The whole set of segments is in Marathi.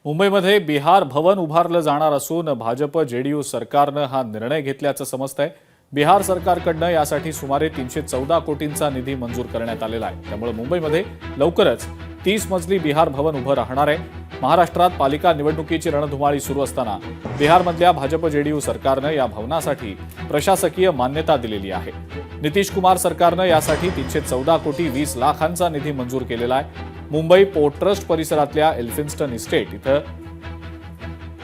मुंबईमध्ये बिहार भवन उभारलं जाणार असून भाजप जेडीयू सरकारनं हा निर्णय घेतल्याचं समजतंय। बिहार सरकारकडनं यासाठी सुमारे 314 कोटींचा निधी मंजूर करण्यात आलेला आहे। त्यामुळे मुंबईमध्ये लवकरच 30 मजली बिहार भवन उभं राहणार आहे। महाराष्ट्रात पालिका निवडणुकीची रणधुमाळी सुरू असताना बिहारमधल्या भाजप जेडीयू सरकारनं या भवनासाठी प्रशासकीय मान्यता दिलेली आहे। नितीश कुमार सरकारनं यासाठी 314 कोटी 20 लाखांचा निधी मंजूर केलेला आहे। मुंबई पोर्ट ट्रस्ट परिसरातल्या एल्फिन्स्टन इस्टेट इथं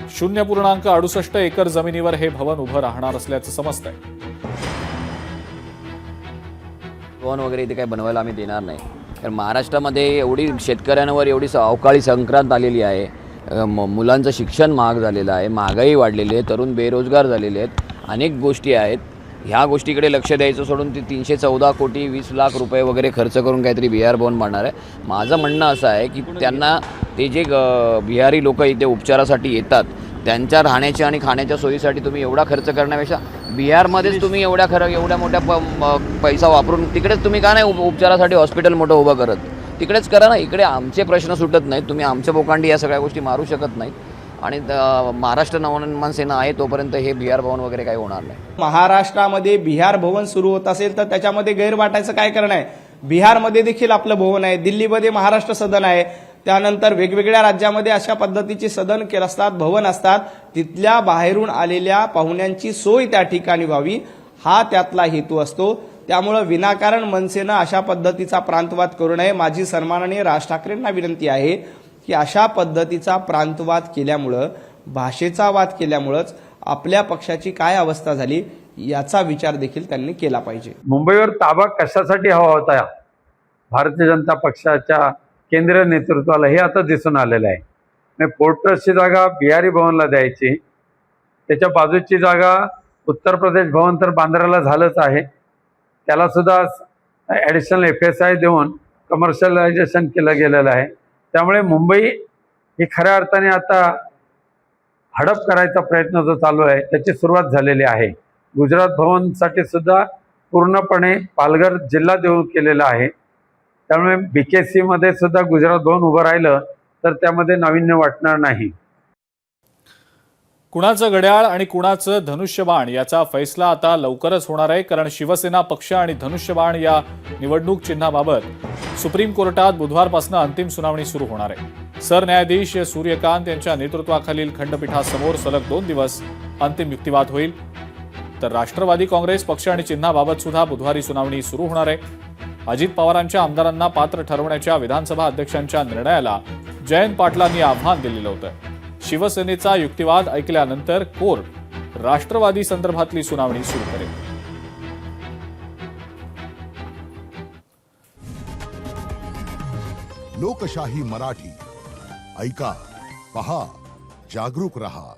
0.68 एकर जमिनीवर हे भवन उभं राहणार असल्याचं समजतंय। भवन वगैरे इथे काही बनवायला आम्ही देणार नाही, कारण महाराष्ट्रामध्ये एवढी शेतकऱ्यांवर एवढी अवकाळी संक्रांत आलेली आहे। मुलांचं शिक्षण महाग झालेलं आहे, महागाई वाढलेली आहे, तरुण बेरोजगार झालेले आहेत, अनेक गोष्टी आहेत। ह्या गोष्टीकडे लक्ष द्यायचं सोडून ती 314 कोटी 20 लाख रुपये वगैरे खर्च करून काहीतरी बिहार भवन बांधणार आहे। माझं म्हणणं असं आहे की त्यांना ते जे बिहारी लोक इथे उपचारासाठी येतात त्यांच्या राहण्याच्या आणि खाण्याच्या सोयीसाठी तुम्ही एवढा खर्च करण्यापेक्षा बिहारमध्येच तुम्ही एवढ्या मोठ्या पैसा वापरून तिकडेच तुम्ही का नाही उपचारासाठी हॉस्पिटल मोठं उभं करत? तिकडेच करा ना। इकडे आमचे प्रश्न सुटत नाहीत, तुम्ही आमच्या बोकांडी या सगळ्या गोष्टी मारू शकत नाहीत। आणि महाराष्ट्र नवनिर्माण सेना आहे तोपर्यंत हे बिहार भवन वगैरे काही होणार नाही। महाराष्ट्रामध्ये बिहार भवन सुरू होत असेल तर त्याच्यामध्ये गैर वाटायचं काय कारण आहे? बिहारमध्ये देखील आपलं भवन आहे, दिल्लीमध्ये महाराष्ट्र सदन आहे, त्यानंतर वेगवेगळ्या राज्यामध्ये अशा पद्धतीचे सदन असतात, भवन असतात। तिथल्या बाहेरून आलेल्या पाहुण्यांची सोय त्या ठिकाणी व्हावी हा त्यातला हेतू असतो। त्यामुळे विनाकारण मनसेनं अशा पद्धतीचा प्रांतवाद करू नये। माझी सन्माननीय राज ठाकरेंना विनंती आहे की अशा पद्धतीचा प्रांतवाद केल्यामुळं, भाषेचा वाद केल्यामुळंच आपल्या पक्षाची काय अवस्था झाली याचा विचार देखील त्यांनी केला पाहिजे। मुंबईवर ताबा कशासाठी हवा होता भारतीय जनता पक्षाच्या केंद्रीय नेतृत्वाला हे आता दिसून आलेलं आहे। पोर्ट ट्रस्टची जागा बिहारी भवनला द्यायची, त्याच्या बाजूची जागा उत्तर प्रदेश भवन तर बांद्राला झालंच आहे, त्याला सुद्धा ॲडिशनल FSI देऊन कमर्शियलायझेशन केलं गेलेलं आहे। त्यामुळे मुंबई ही खऱ्या अर्थाने आता हडप करायचा प्रयत्न जो चालू आहे त्याची सुरुवात झालेली आहे। गुजरात भवनसाठी सुद्धा पूर्णपणे पालघर जिल्हा देऊन केलेला आहे। त्यामुळे BKC मध्ये सुद्धा गुजरात भवन उभं राहिलं तर त्यामध्ये नाविन्य वाटणार नाही। कुणाचं घड्याळ आणि कुणाचं धनुष्यबाण याचा फैसला आता लवकरच होणार आहे, कारण शिवसेना पक्ष आणि धनुष्यबाण या निवडणूक चिन्हाबाबत सुप्रीम कोर्टात बुधवारपासून अंतिम सुनावणी सुरू होणार आहे। सरन्यायाधीश सूर्यकांत यांच्या नेतृत्वाखालील खंडपीठासमोर सलग 2 दिवस अंतिम युक्तिवाद होईल। तर राष्ट्रवादी काँग्रेस पक्ष आणि चिन्हाबाबत सुद्धा बुधवारी सुनावणी सुरू होणार आहे। अजित पवारांच्या आमदारांना पात्र ठरवण्याच्या विधानसभा अध्यक्षांच्या निर्णयाला जयंत पाटलांनी आव्हान दिलेलं होतं। शिवसेनेचा युक्तिवाद ऐकल्यानंतर कोर्ट राष्ट्रवादी संदर्भातली सुनावणी सुरू करेल। लोकशाही मराठी ऐका, पहा, जागरूक रहा।